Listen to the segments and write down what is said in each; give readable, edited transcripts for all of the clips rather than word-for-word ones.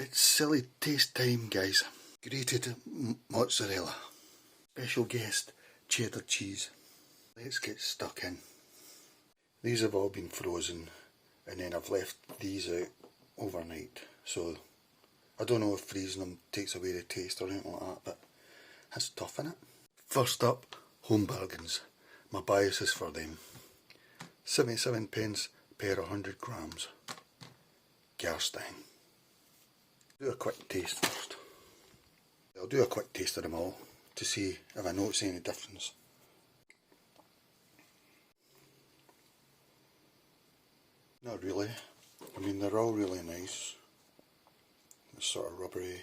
It's silly taste time, guys. Grated mozzarella. Special guest, cheddar cheese. Let's get stuck in. These have all been frozen, and then I've left these out overnight. So I don't know if freezing them takes away the taste or anything like that, but it's tough, innit? First up, home bargains. My bias is for them. 77p per 100 grams. Gerstein. Do a quick taste first. I'll do a quick taste of them all to see if I notice any difference. Not really. I mean, they're all really nice. It's sort of rubbery,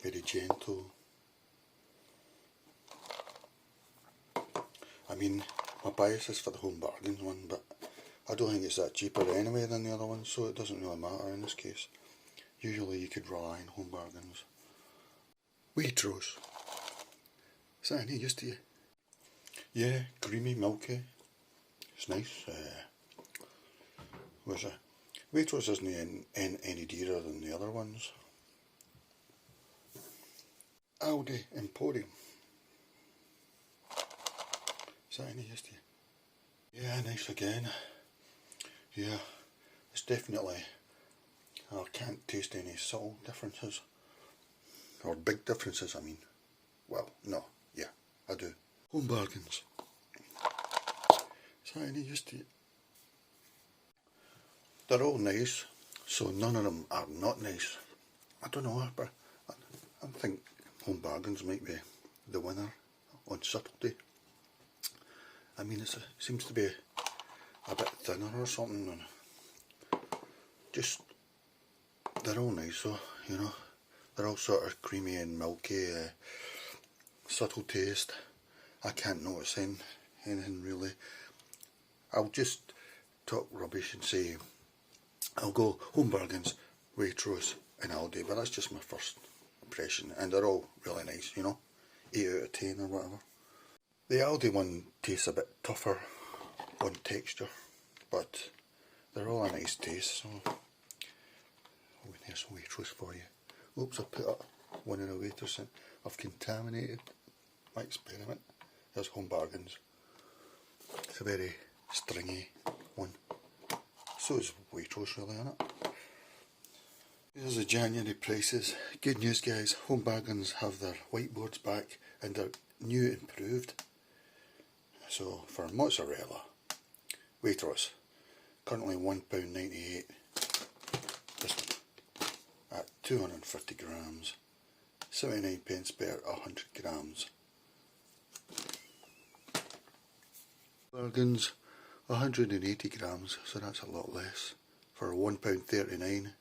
very gentle. I mean, my bias is for the home bargains one, but I don't think it's that cheaper anyway than the other ones, so it doesn't really matter in this case. Usually you could rely on home bargains. Waitrose. Is that any use to you? Yeah, creamy, milky. It's nice. Where's it? Waitrose isn't any dearer than the other ones. ALDI Emporium. Is that any use to you? Yeah, nice again. Yeah, it's definitely, I can't taste any subtle differences. Or big differences, I mean. Well, no, yeah, I do. Home bargains. Is that any use to you? They're all nice, so none of them are not nice. I don't know, but I think home bargains might be the winner on subtlety. I mean, it seems to be a bit thinner or something, and just, they're all nice, so, you know, they're all sort of creamy and milky, subtle taste. I can't notice anything really. I'll just talk rubbish and say, I'll go home bargains, Waitrose and Aldi, but that's just my first impression, and they're all really nice, you know, 8 out of 10 or whatever. The Aldi one tastes a bit tougher on texture, but they're all a nice taste, so oh, there's Waitrose for you. Oops, I put up one of the waiters in. I've contaminated my experiment. There's home bargains. It's a very stringy one. So is Waitrose really, isn't it? Here's the January prices. Good news, guys, home bargains have their whiteboards back and they're new improved. So for mozzarella, Waitrose, currently £1.98. This one at 250 grams, 79p per 100 grams. Bargains, 180 grams, so that's a lot less. For £1.39,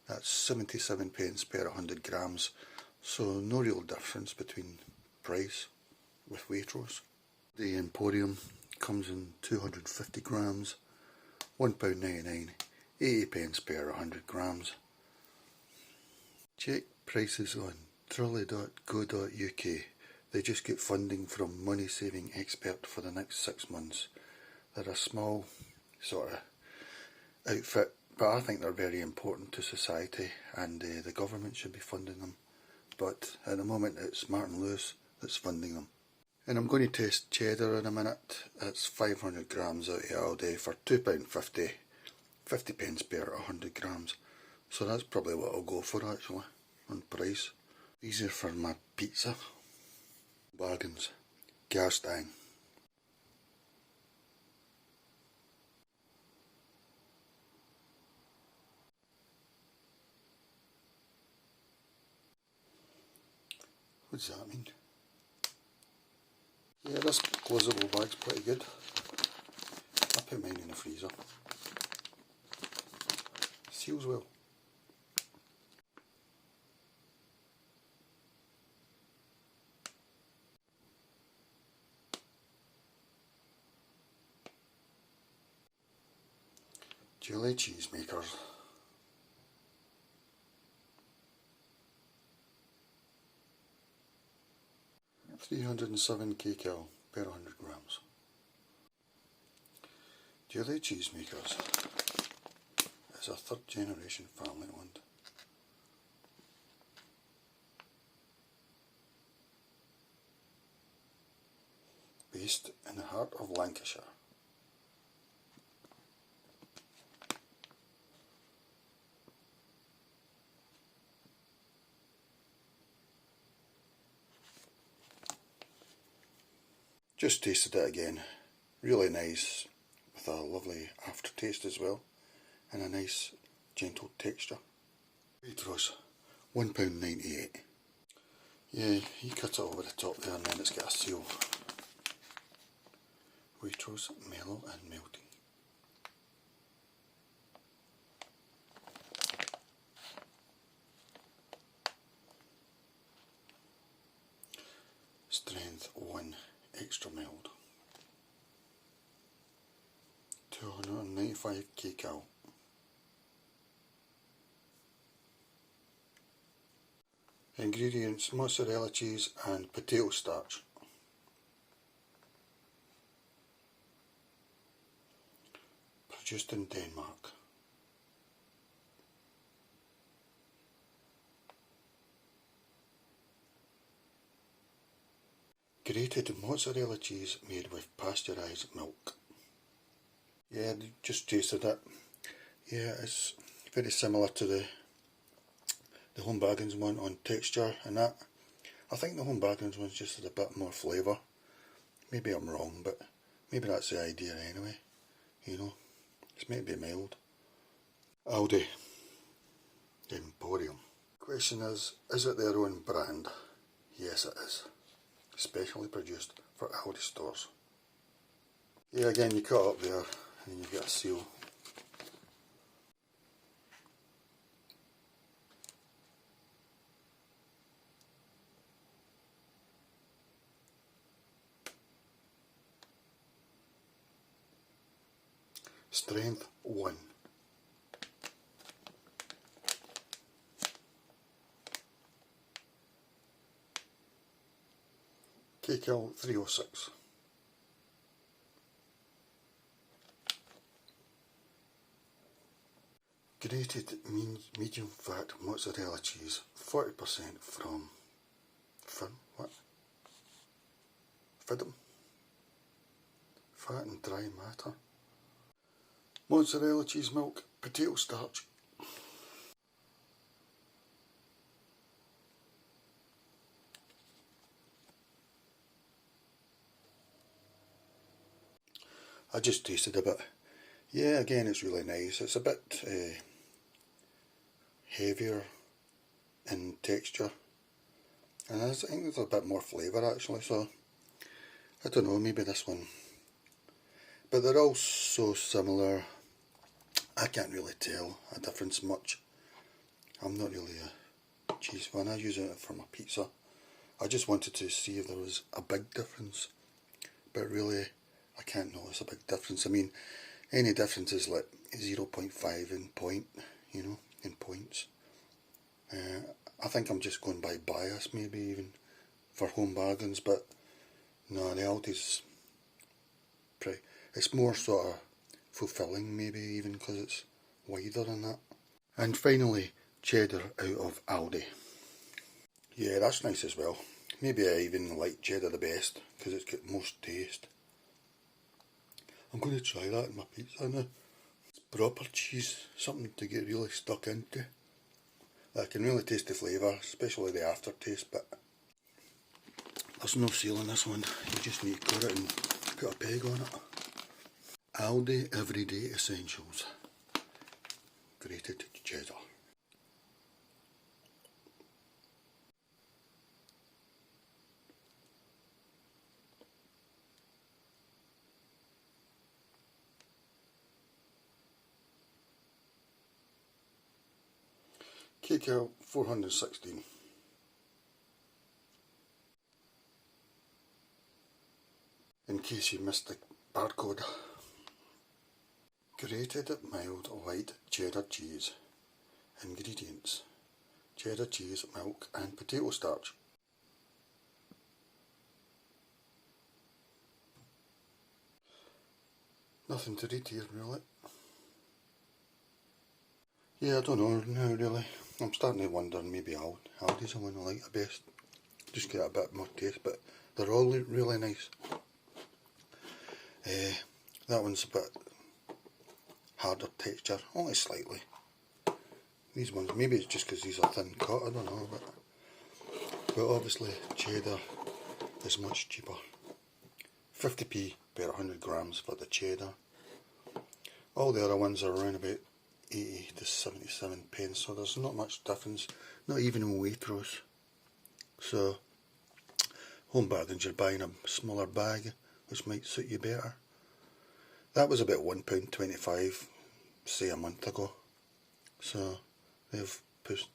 that's 77p per 100 grams. So no real difference between price with Waitrose. The Emporium comes in 250 grams, £1.99, 80p per 100 grams. Check prices on trolley.co.uk. They just get funding from Money Saving Expert for the next 6 months. They're a small sort of outfit, but I think they're very important to society, and the government should be funding them. But at the moment it's Martin Lewis that's funding them. And I'm going to test cheddar in a minute. It's 500 grams out of Aldi for £2.50, 50p per 100 grams. So that's probably what I'll go for actually, on price. These are for my pizza. Bargains. Gerstein. What does that mean? Yeah, this closable bag's pretty good. I put mine in the freezer. Seals well. Dewlay cheesemakers. £307 kcal per 100 grams. Dewlay cheesemakers is a 3rd generation family owned. based in the heart of Lancashire. Just tasted it again, really nice, with a lovely aftertaste as well, and a nice gentle texture. Waitrose, £1.98. Yeah, you cut it over the top there and then it's got a seal. Waitrose, mellow and melty. Strength 1, extra mild. 295 kcal. Ingredients: mozzarella cheese and potato starch. Produced in Denmark. Grated mozzarella cheese made with pasteurised milk. Yeah, just tasted it. Yeah, it's very similar to the Home Bargains one on texture and that. I think the Home Bargains one's just had a bit more flavour. Maybe I'm wrong, but maybe that's the idea anyway. You know, it's meant to be mild. ALDI Emporium. Question is it their own brand? Yes it is. Specially produced for Aldi stores. Yeah, again you cut up there and you get a seal. Strength 1. kcal 306. Grated medium fat mozzarella cheese, 40% from Fidem. Fat and dry matter. Mozzarella cheese milk, potato starch. I just tasted a bit. Yeah, again it's really nice. It's a bit heavier in texture, and I think there's a bit more flavour actually, so I don't know, maybe this one. But they're all so similar, I can't really tell a difference much. I'm not really a cheese fan, I use it for my pizza. I just wanted to see if there was a big difference, but really I can't notice a big difference. I mean, any difference is like 0.5 in point, you know, in points. I think I'm just going by bias maybe even for Home Bargains, but no, the Aldi's pretty, it's more sort of fulfilling maybe even because it's wider than that. And finally, Cheddar out of Aldi. Yeah, that's nice as well. Maybe I even like Cheddar the best because it's got most taste. I'm going to try that in my pizza now. It's proper cheese, something to get really stuck into. I can really taste the flavour, especially the aftertaste, but there's no seal on this one. You just need to cut it and put a peg on it. Aldi Everyday Essentials. Grated cheddar. kcal 416. In case you missed the barcode. Grated mild white cheddar cheese. Ingredients: cheddar cheese, milk and potato starch. Nothing to read here really. Yeah, I don't know now really. I'm starting to wonder maybe Aldi's the one I like the best. Just get a bit more taste, but they're all really nice. That one's a bit harder texture, only slightly. These ones, maybe it's just because these are thin cut, I don't know, but obviously cheddar is much cheaper. 50p per 100 grams for the cheddar. All the other ones are around about 80 to 77 pence, so there's not much difference, not even in Waitrose. So, home bargains, you're buying a smaller bag, which might suit you better. That was about £1.25, say a month ago. So, they've put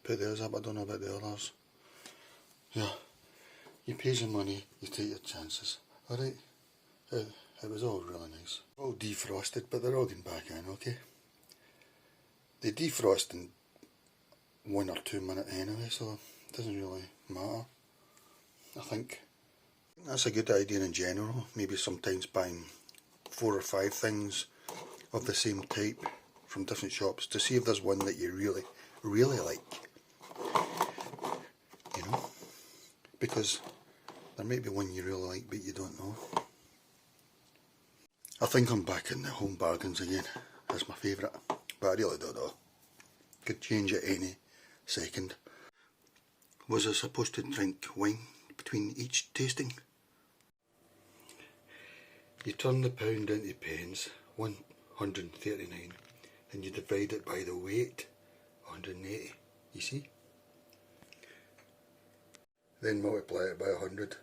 theirs up, I don't know about the others. Yeah, you pay your money, you take your chances. Alright, it was all really nice. All defrosted, but they're all going back in, okay? They defrost in 1 or 2 minutes anyway, so it doesn't really matter. I think that's a good idea in general. Maybe sometimes buying 4 or 5 things of the same type from different shops to see if there's one that you really, really like. You know? Because there might be one you really like but you don't know. I think I'm back in the home bargains again. That's my favourite. But I really don't know. Could change it any second. Was I supposed to drink wine between each tasting? You turn the pound into pence, 139, and you divide it by the weight, 180, you see? Then multiply it by 100.